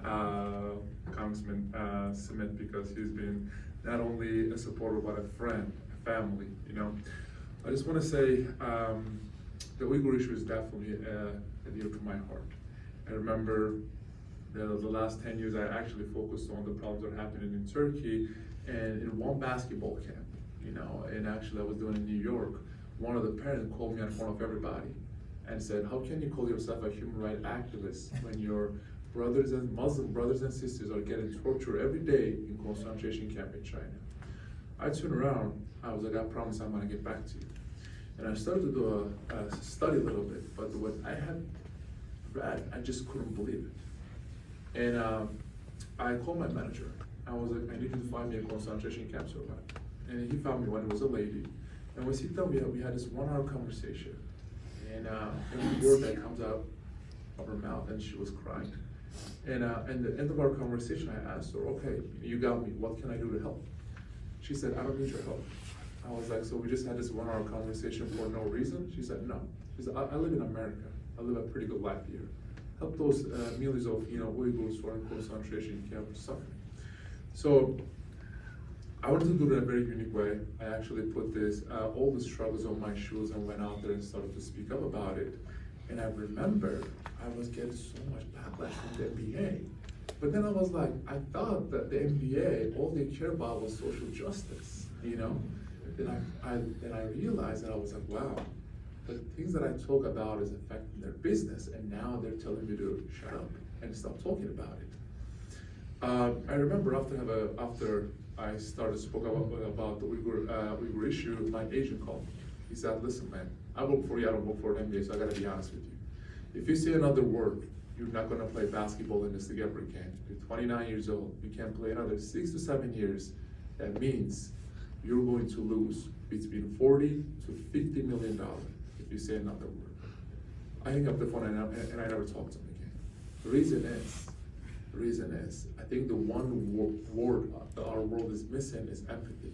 Congressman Smith, because he's been not only a supporter but a friend, a family. I just want to say the Uyghur issue is definitely dear to my heart. I remember the last 10 years I actually focused on the problems that are happening in Turkey, and in one basketball camp, and actually I was doing in New York, one of the parents called me in front of everybody and said, how can you call yourself a human rights activist when your brothers and Muslim brothers and sisters are getting tortured every day in concentration camp in China? I turned around, I was like, I promise I'm gonna get back to you. And I started to do a study a little bit, but what I had read, I just couldn't believe it. And I called my manager. I was like, I need you to find me a concentration camp survivor. And he found me one. It was a lady. And when she told me, we had this 1 hour conversation. And every word that comes out of her mouth, and she was crying. And at the end of our conversation, I asked her, okay, you got me. What can I do to help? She said, I don't need your help. I was like, so we just had this 1 hour conversation for no reason? She said, no. She said, I live in America. I live a pretty good life here. Help those millions of Uyghurs who are in concentration camp suffering. So I wanted to do it in a very unique way. I actually put all the struggles on my shoes and went out there and started to speak up about it. And I remember I was getting so much backlash from the NBA. But then I was like, I thought that the NBA, all they care about was social justice, Then I realized that I was like, wow, the things that I talk about is affecting their business, and now they're telling me to shut up and stop talking about it. I remember after I started spoke about the Uyghur issue, my agent called me. He said, listen, man, I work for you, I don't work for an NBA, so I gotta be honest with you. If you say another word, you're not gonna play basketball in this together again. You're 29 years old, you can't play another 6 to 7 years. That means you're going to lose between $40 to $50 million if you say another word. I hang up the phone and I never talk to him again. The reason is, I think the one word that our world is missing is empathy.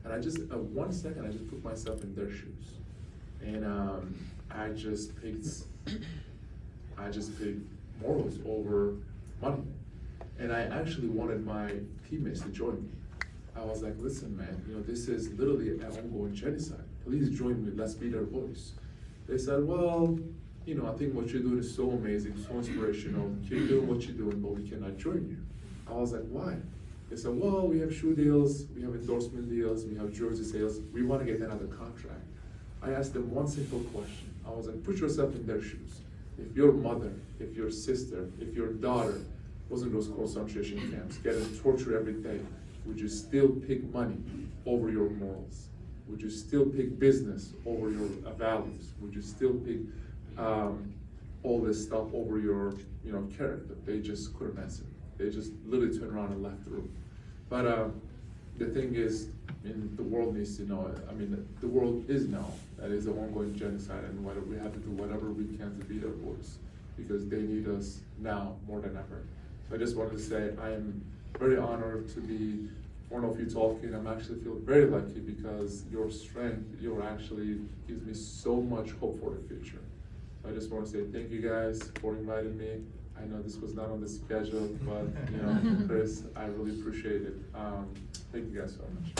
And I just, 1 second, I just put myself in their shoes. And I just picked morals over money. And I actually wanted my teammates to join me. I was like, listen, man, this is literally an ongoing genocide. Please join me, let's be their voice. They said, well, I think what you're doing is so amazing, so inspirational. Keep doing what you're doing, but we cannot join you. I was like, why? They said, well, we have shoe deals, we have endorsement deals, we have jersey sales, we want to get another contract. I asked them one simple question. I was like, put yourself in their shoes. If your mother, if your sister, if your daughter was in those concentration camps, getting tortured every day, would you still pick money over your morals? Would you still pick business over your values? Would you still pick all this stuff over your character? They just couldn't answer. They just literally turned around and left the room. But the thing is, the world needs to know, the world is now, that is an ongoing genocide, and we have to do whatever we can to be their voice, because they need us now more than ever. So I just wanted to say I am very honored to be one of you talking. I'm actually feel very lucky because your strength, actually gives me so much hope for the future. So I just want to say thank you guys for inviting me. I know this was not on the schedule, but Chris, I really appreciate it. Thank you guys so much.